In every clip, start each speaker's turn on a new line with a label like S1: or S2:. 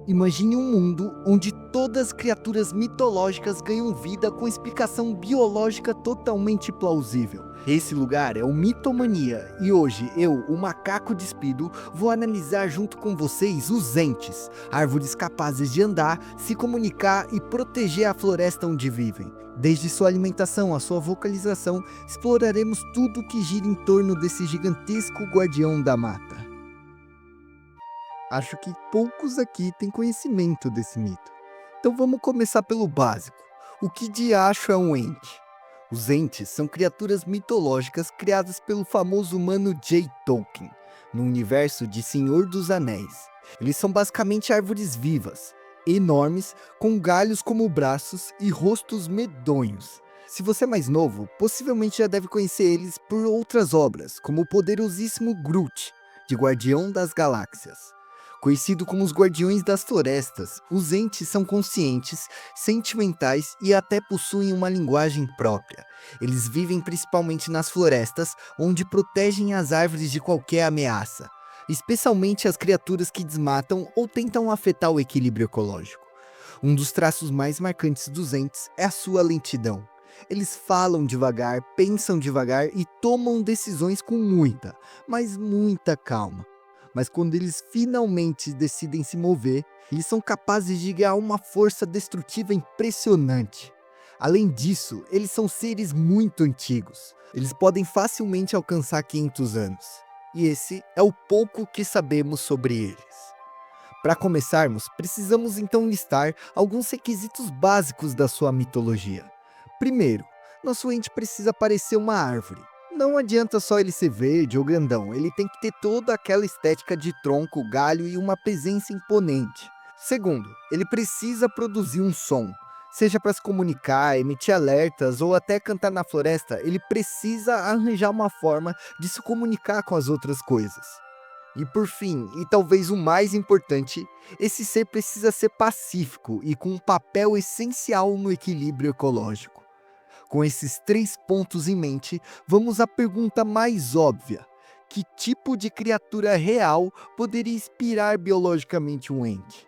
S1: Imagine um mundo onde todas as criaturas mitológicas ganham vida com explicação biológica totalmente plausível. Esse lugar é o Mitomania e hoje eu, o macaco despido, vou analisar junto com vocês os entes, árvores capazes de andar, se comunicar e proteger a floresta onde vivem. Desde sua alimentação à sua vocalização, exploraremos tudo que gira em torno desse gigantesco guardião da mata. Acho que poucos aqui têm conhecimento desse mito. Então vamos começar pelo básico. O que diacho é um ente? Os entes são criaturas mitológicas criadas pelo famoso humano J. Tolkien, no universo de Senhor dos Anéis. Eles são basicamente árvores vivas, enormes, com galhos como braços e rostos medonhos. Se você é mais novo, possivelmente já deve conhecer eles por outras obras, como o poderosíssimo Groot, de Guardião das Galáxias. Conhecido como os Guardiões das Florestas, os entes são conscientes, sentimentais e até possuem uma linguagem própria. Eles vivem principalmente nas florestas, onde protegem as árvores de qualquer ameaça, especialmente as criaturas que desmatam ou tentam afetar o equilíbrio ecológico. Um dos traços mais marcantes dos entes é a sua lentidão. Eles falam devagar, pensam devagar e tomam decisões com muita, mas muita calma. Mas quando eles finalmente decidem se mover, eles são capazes de ganhar uma força destrutiva impressionante. Além disso, eles são seres muito antigos. Eles podem facilmente alcançar 500 anos. E esse é o pouco que sabemos sobre eles. Para começarmos, precisamos então listar alguns requisitos básicos da sua mitologia. Primeiro, nosso ente precisa parecer uma árvore. Não adianta só ele ser verde ou grandão, ele tem que ter toda aquela estética de tronco, galho e uma presença imponente. Segundo, ele precisa produzir um som. Seja para se comunicar, emitir alertas ou até cantar na floresta, ele precisa arranjar uma forma de se comunicar com as outras coisas. E por fim, e talvez o mais importante, esse ser precisa ser pacífico e com um papel essencial no equilíbrio ecológico. Com esses 3 pontos em mente, vamos à pergunta mais óbvia: que tipo de criatura real poderia inspirar biologicamente um ente?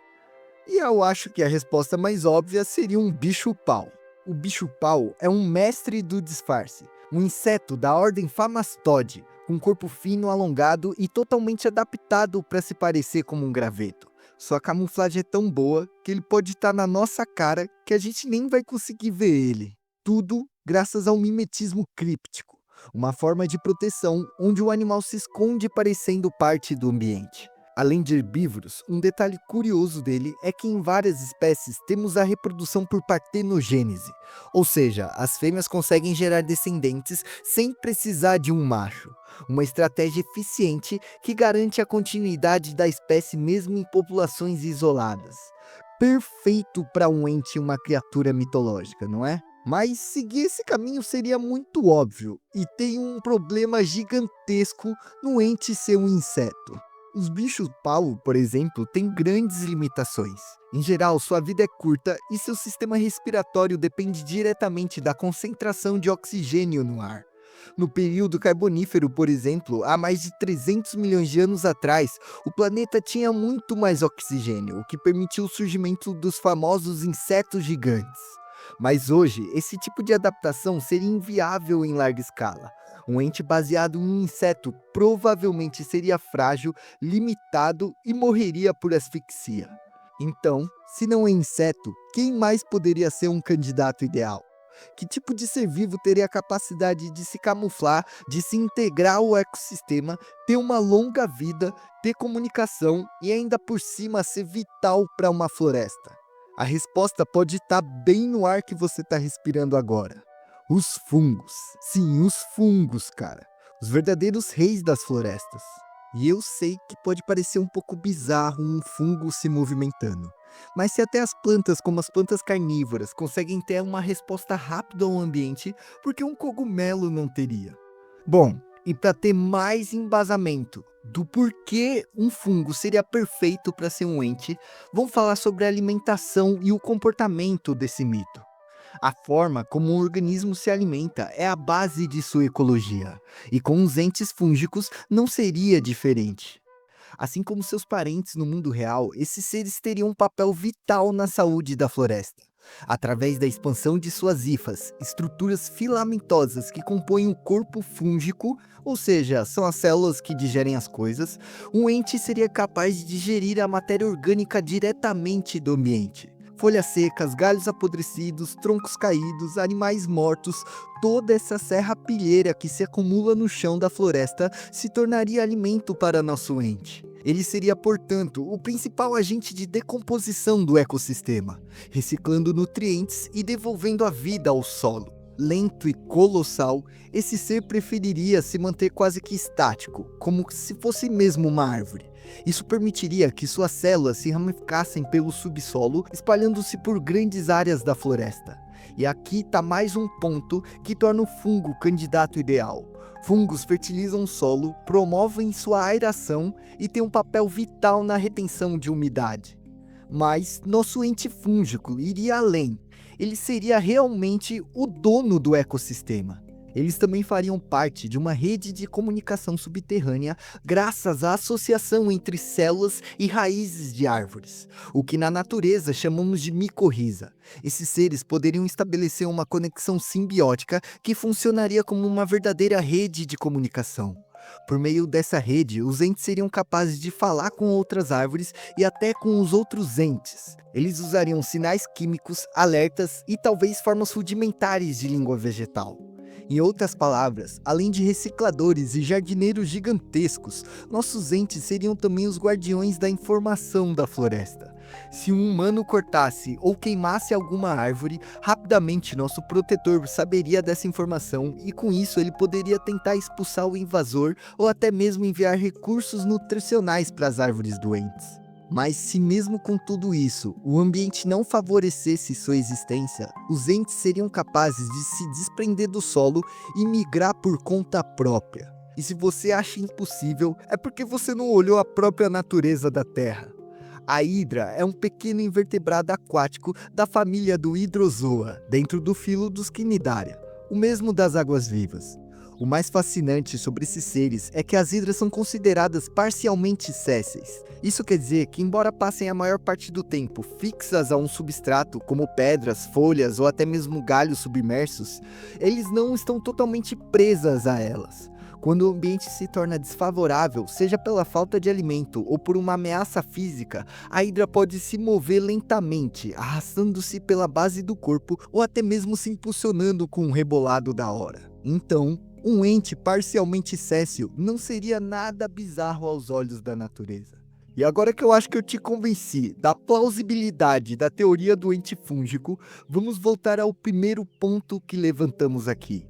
S1: E eu acho que a resposta mais óbvia seria um bicho-pau. O bicho-pau é um mestre do disfarce, um inseto da ordem Famastode, com corpo fino, alongado e totalmente adaptado para se parecer como um graveto. Sua camuflagem é tão boa que ele pode estar na nossa cara que a gente nem vai conseguir ver ele. Tudo graças ao mimetismo críptico, uma forma de proteção onde o animal se esconde parecendo parte do ambiente. Além de herbívoros, um detalhe curioso dele é que em várias espécies temos a reprodução por partenogênese, ou seja, as fêmeas conseguem gerar descendentes sem precisar de um macho. Uma estratégia eficiente que garante a continuidade da espécie mesmo em populações isoladas. Perfeito para um ente e uma criatura mitológica, não é? Mas seguir esse caminho seria muito óbvio, e tem um problema gigantesco no ente ser um inseto. Os bichos-pau, por exemplo, têm grandes limitações. Em geral, sua vida é curta e seu sistema respiratório depende diretamente da concentração de oxigênio no ar. No período carbonífero, por exemplo, há mais de 300 milhões de anos atrás, o planeta tinha muito mais oxigênio, o que permitiu o surgimento dos famosos insetos gigantes. Mas hoje, esse tipo de adaptação seria inviável em larga escala. Um ente baseado em um inseto provavelmente seria frágil, limitado e morreria por asfixia. Então, se não é inseto, quem mais poderia ser um candidato ideal? Que tipo de ser vivo teria a capacidade de se camuflar, de se integrar ao ecossistema, ter uma longa vida, ter comunicação e ainda por cima ser vital para uma floresta? A resposta pode estar bem no ar que você está respirando agora. Os fungos. Sim, os fungos, cara. Os verdadeiros reis das florestas. E eu sei que pode parecer um pouco bizarro um fungo se movimentando. Mas se até as plantas, como as plantas carnívoras, conseguem ter uma resposta rápida ao ambiente, por que um cogumelo não teria? Bom, e para ter mais embasamento do porquê um fungo seria perfeito para ser um ente, vamos falar sobre a alimentação e o comportamento desse mito. A forma como um organismo se alimenta é a base de sua ecologia, e com os entes fúngicos não seria diferente. Assim como seus parentes no mundo real, esses seres teriam um papel vital na saúde da floresta. Através da expansão de suas hifas, estruturas filamentosas que compõem o corpo fúngico, ou seja, são as células que digerem as coisas, um ente seria capaz de digerir a matéria orgânica diretamente do ambiente. Folhas secas, galhos apodrecidos, troncos caídos, animais mortos, toda essa serrapilheira que se acumula no chão da floresta se tornaria alimento para nosso ente. Ele seria, portanto, o principal agente de decomposição do ecossistema, reciclando nutrientes e devolvendo a vida ao solo. Lento e colossal, esse ser preferiria se manter quase que estático, como se fosse mesmo uma árvore. Isso permitiria que suas células se ramificassem pelo subsolo, espalhando-se por grandes áreas da floresta. E aqui está mais um ponto que torna o fungo o candidato ideal. Fungos fertilizam o solo, promovem sua aeração e têm um papel vital na retenção de umidade. Mas nosso ente fúngico iria além. Ele seria realmente o dono do ecossistema. Eles também fariam parte de uma rede de comunicação subterrânea graças à associação entre células e raízes de árvores, o que na natureza chamamos de micorriza. Esses seres poderiam estabelecer uma conexão simbiótica que funcionaria como uma verdadeira rede de comunicação. Por meio dessa rede, os entes seriam capazes de falar com outras árvores e até com os outros entes. Eles usariam sinais químicos, alertas e talvez formas rudimentares de língua vegetal. Em outras palavras, além de recicladores e jardineiros gigantescos, nossos entes seriam também os guardiões da informação da floresta. Se um humano cortasse ou queimasse alguma árvore, rapidamente nosso protetor saberia dessa informação e com isso ele poderia tentar expulsar o invasor ou até mesmo enviar recursos nutricionais para as árvores doentes. Mas se mesmo com tudo isso, o ambiente não favorecesse sua existência, os entes seriam capazes de se desprender do solo e migrar por conta própria. E se você acha impossível, é porque você não olhou a própria natureza da Terra. A hidra é um pequeno invertebrado aquático da família do Hydrozoa, dentro do filo dos Cnidaria, o mesmo das águas-vivas. O mais fascinante sobre esses seres é que as hidras são consideradas parcialmente sésseis. Isso quer dizer que, embora passem a maior parte do tempo fixas a um substrato, como pedras, folhas ou até mesmo galhos submersos, eles não estão totalmente presas a elas. Quando o ambiente se torna desfavorável, seja pela falta de alimento ou por uma ameaça física, a hidra pode se mover lentamente, arrastando-se pela base do corpo ou até mesmo se impulsionando com um rebolado da hora. Então, um ente parcialmente séssil não seria nada bizarro aos olhos da natureza. E agora que eu acho que eu te convenci da plausibilidade da teoria do ente fúngico, vamos voltar ao primeiro ponto que levantamos aqui.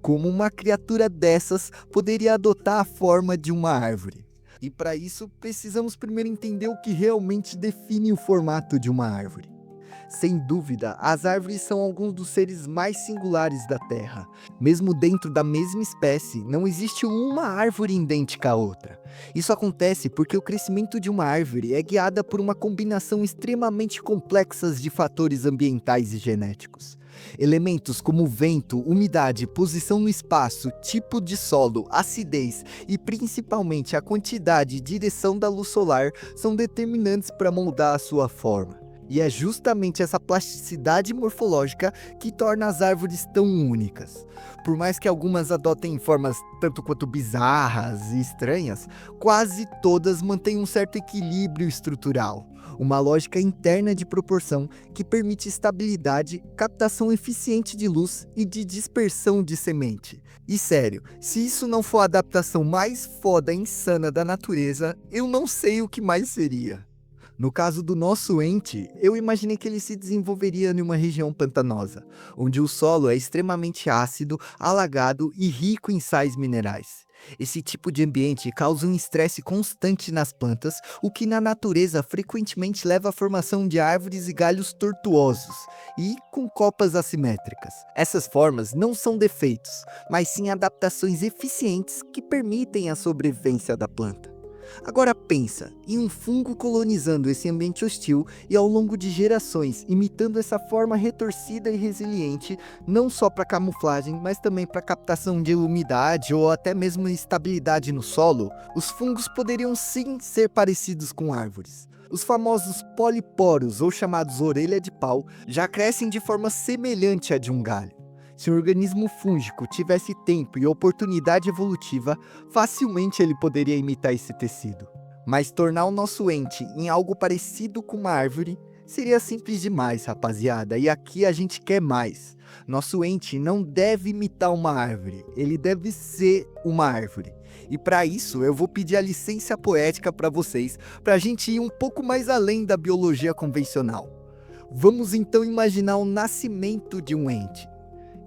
S1: Como uma criatura dessas poderia adotar a forma de uma árvore? E para isso, precisamos primeiro entender o que realmente define o formato de uma árvore. Sem dúvida, as árvores são alguns dos seres mais singulares da Terra. Mesmo dentro da mesma espécie, não existe uma árvore idêntica à outra. Isso acontece porque o crescimento de uma árvore é guiada por uma combinação extremamente complexa de fatores ambientais e genéticos. Elementos como vento, umidade, posição no espaço, tipo de solo, acidez e principalmente a quantidade e direção da luz solar são determinantes para moldar a sua forma. E é justamente essa plasticidade morfológica que torna as árvores tão únicas. Por mais que algumas adotem formas tanto quanto bizarras e estranhas, quase todas mantêm um certo equilíbrio estrutural. Uma lógica interna de proporção que permite estabilidade, captação eficiente de luz e de dispersão de semente. E sério, se isso não for a adaptação mais foda e insana da natureza, eu não sei o que mais seria. No caso do nosso ente, eu imaginei que ele se desenvolveria em uma região pantanosa, onde o solo é extremamente ácido, alagado e rico em sais minerais. Esse tipo de ambiente causa um estresse constante nas plantas, o que na natureza frequentemente leva à formação de árvores e galhos tortuosos e com copas assimétricas. Essas formas não são defeitos, mas sim adaptações eficientes que permitem a sobrevivência da planta. Agora pensa em um fungo colonizando esse ambiente hostil e ao longo de gerações, imitando essa forma retorcida e resiliente, não só para camuflagem, mas também para captação de umidade ou até mesmo estabilidade no solo. Os fungos poderiam sim ser parecidos com árvores. Os famosos poliporos, ou chamados orelha de pau, já crescem de forma semelhante à de um galho. Se o organismo fúngico tivesse tempo e oportunidade evolutiva, facilmente ele poderia imitar esse tecido. Mas tornar o nosso ente em algo parecido com uma árvore seria simples demais, rapaziada, e aqui a gente quer mais. Nosso ente não deve imitar uma árvore, ele deve ser uma árvore. E para isso eu vou pedir a licença poética para vocês, para a gente ir um pouco mais além da biologia convencional. Vamos então imaginar o nascimento de um ente.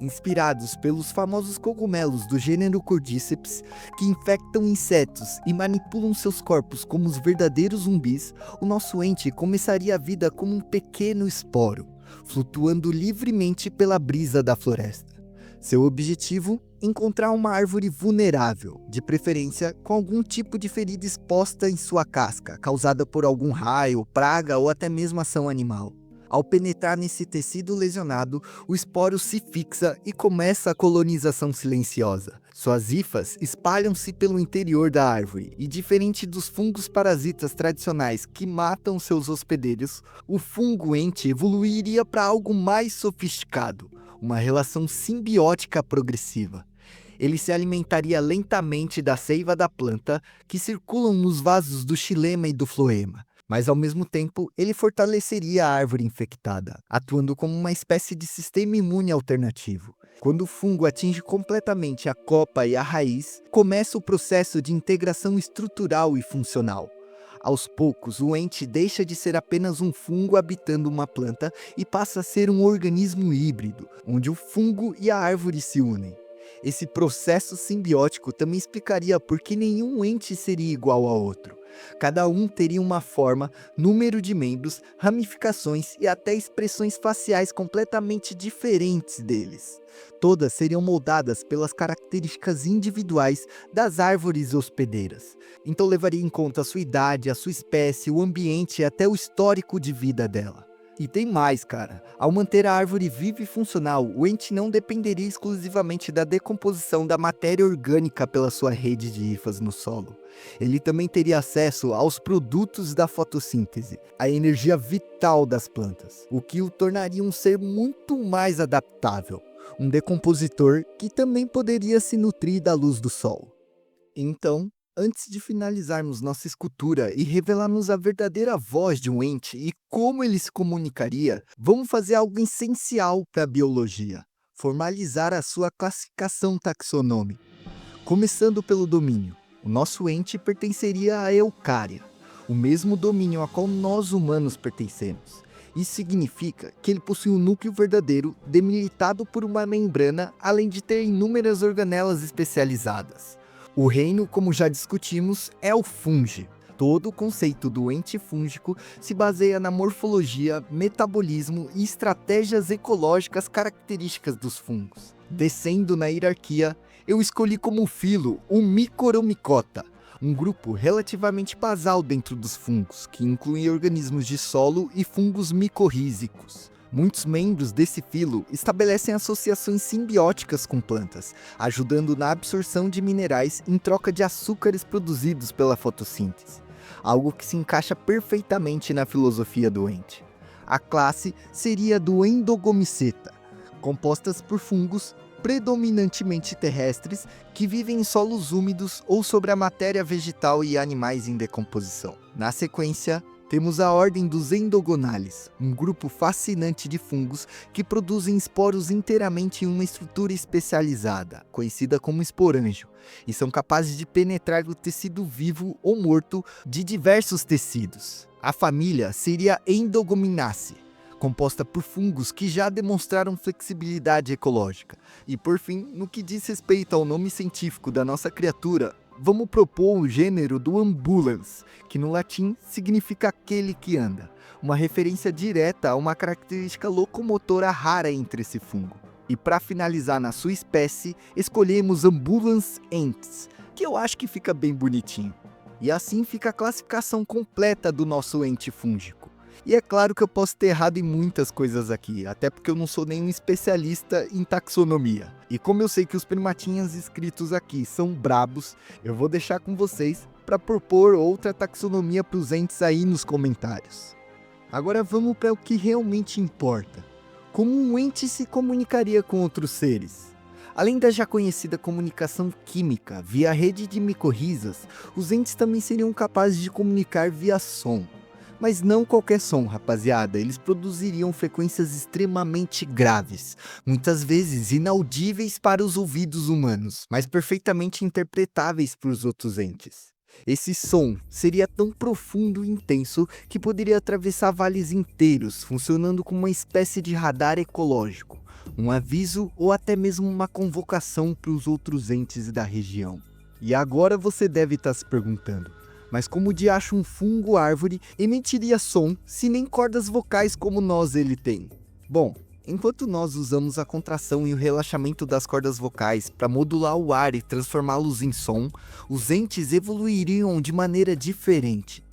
S1: Inspirados pelos famosos cogumelos do gênero Cordyceps, que infectam insetos e manipulam seus corpos como os verdadeiros zumbis, o nosso ente começaria a vida como um pequeno esporo, flutuando livremente pela brisa da floresta. Seu objetivo? Encontrar uma árvore vulnerável, de preferência com algum tipo de ferida exposta em sua casca, causada por algum raio, praga ou até mesmo ação animal. Ao penetrar nesse tecido lesionado, o esporo se fixa e começa a colonização silenciosa. Suas hifas espalham-se pelo interior da árvore e, diferente dos fungos parasitas tradicionais que matam seus hospedeiros, o fungo ente evoluiria para algo mais sofisticado, uma relação simbiótica progressiva. Ele se alimentaria lentamente da seiva da planta que circulam nos vasos do xilema e do floema. Mas ao mesmo tempo, ele fortaleceria a árvore infectada, atuando como uma espécie de sistema imune alternativo. Quando o fungo atinge completamente a copa e a raiz, começa o processo de integração estrutural e funcional. Aos poucos, o ente deixa de ser apenas um fungo habitando uma planta e passa a ser um organismo híbrido, onde o fungo e a árvore se unem. Esse processo simbiótico também explicaria por que nenhum ente seria igual ao outro. Cada um teria uma forma, número de membros, ramificações e até expressões faciais completamente diferentes deles. Todas seriam moldadas pelas características individuais das árvores hospedeiras. Então levaria em conta a sua idade, a sua espécie, o ambiente e até o histórico de vida dela. E tem mais, cara. Ao manter a árvore viva e funcional, o ente não dependeria exclusivamente da decomposição da matéria orgânica pela sua rede de hifas no solo. Ele também teria acesso aos produtos da fotossíntese, a energia vital das plantas, o que o tornaria um ser muito mais adaptável, um decompositor que também poderia se nutrir da luz do sol. Então, antes de finalizarmos nossa escultura e revelarmos a verdadeira voz de um ente e como ele se comunicaria, vamos fazer algo essencial para a biologia: formalizar a sua classificação taxonômica. Começando pelo domínio, o nosso ente pertenceria à Eucária, o mesmo domínio a qual nós humanos pertencemos. Isso significa que ele possui um núcleo verdadeiro demilitado por uma membrana, além de ter inúmeras organelas especializadas. O reino, como já discutimos, é o funge. Todo o conceito do ente fúngico se baseia na morfologia, metabolismo e estratégias ecológicas características dos fungos. Descendo na hierarquia, eu escolhi como filo o Mycoromycota, um grupo relativamente basal dentro dos fungos, que inclui organismos de solo e fungos micorrízicos. Muitos membros desse filo estabelecem associações simbióticas com plantas, ajudando na absorção de minerais em troca de açúcares produzidos pela fotossíntese, algo que se encaixa perfeitamente na filosofia do ente. A classe seria do Endogomyceta, compostas por fungos predominantemente terrestres que vivem em solos úmidos ou sobre a matéria vegetal e animais em decomposição. Na sequência, temos a ordem dos Endogonales, um grupo fascinante de fungos que produzem esporos inteiramente em uma estrutura especializada, conhecida como esporângio, e são capazes de penetrar o tecido vivo ou morto de diversos tecidos. A família seria Endogominaceae, composta por fungos que já demonstraram flexibilidade ecológica. E por fim, no que diz respeito ao nome científico da nossa criatura, vamos propor o gênero do Ambulans, que no latim significa aquele que anda, uma referência direta a uma característica locomotora rara entre esse fungo. E para finalizar na sua espécie, escolhemos Ambulans ents, que eu acho que fica bem bonitinho. E assim fica a classificação completa do nosso ente fúngico. E é claro que eu posso ter errado em muitas coisas aqui, até porque eu não sou nenhum especialista em taxonomia. E como eu sei que os primatinhas escritos aqui são brabos, eu vou deixar com vocês para propor outra taxonomia para os entes aí nos comentários. Agora vamos para o que realmente importa. Como um ente se comunicaria com outros seres? Além da já conhecida comunicação química via rede de micorrizas, os entes também seriam capazes de comunicar via som. Mas não qualquer som, rapaziada, eles produziriam frequências extremamente graves, muitas vezes inaudíveis para os ouvidos humanos, mas perfeitamente interpretáveis por os outros entes. Esse som seria tão profundo e intenso que poderia atravessar vales inteiros, funcionando como uma espécie de radar ecológico, um aviso ou até mesmo uma convocação para os outros entes da região. E agora você deve estar se perguntando, mas como de acho um fungo árvore emitiria som se nem cordas vocais como nós ele tem? Bom, enquanto nós usamos a contração e o relaxamento das cordas vocais para modular o ar e transformá-los em som, os entes evoluiriam de maneira diferente.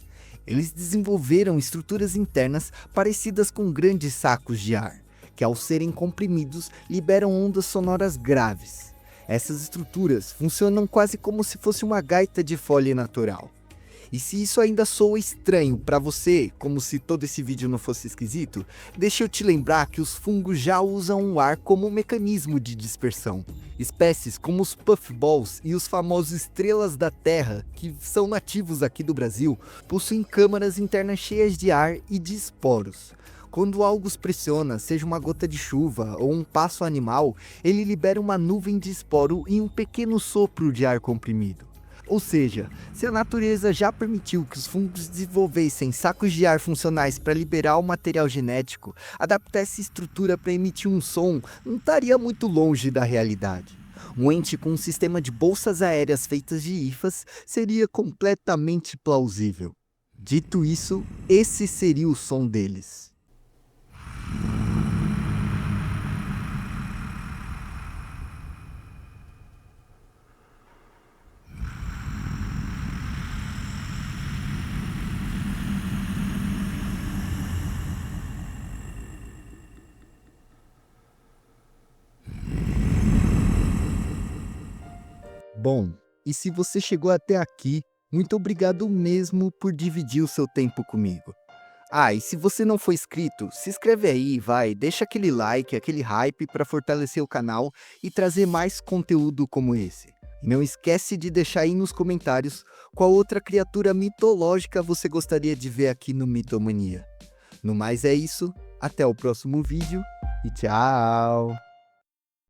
S1: Eles desenvolveram estruturas internas parecidas com grandes sacos de ar, que ao serem comprimidos liberam ondas sonoras graves. Essas estruturas funcionam quase como se fosse uma gaita de fole natural. E se isso ainda soa estranho para você, como se todo esse vídeo não fosse esquisito, deixa eu te lembrar que os fungos já usam o ar como um mecanismo de dispersão. Espécies como os puffballs e os famosos estrelas da terra, que são nativos aqui do Brasil, possuem câmaras internas cheias de ar e de esporos. Quando algo os pressiona, seja uma gota de chuva ou um passo animal, ele libera uma nuvem de esporo e um pequeno sopro de ar comprimido. Ou seja, se a natureza já permitiu que os fungos desenvolvessem sacos de ar funcionais para liberar o material genético, adaptar essa estrutura para emitir um som não estaria muito longe da realidade. Um ente com um sistema de bolsas aéreas feitas de hifas seria completamente plausível. Dito isso, esse seria o som deles. Bom, e se você chegou até aqui, muito obrigado mesmo por dividir o seu tempo comigo. Ah, e se você não for inscrito, se inscreve aí, vai, deixa aquele like, aquele hype para fortalecer o canal e trazer mais conteúdo como esse. E não esquece de deixar aí nos comentários qual outra criatura mitológica você gostaria de ver aqui no Mitomania. No mais é isso, até o próximo vídeo e tchau!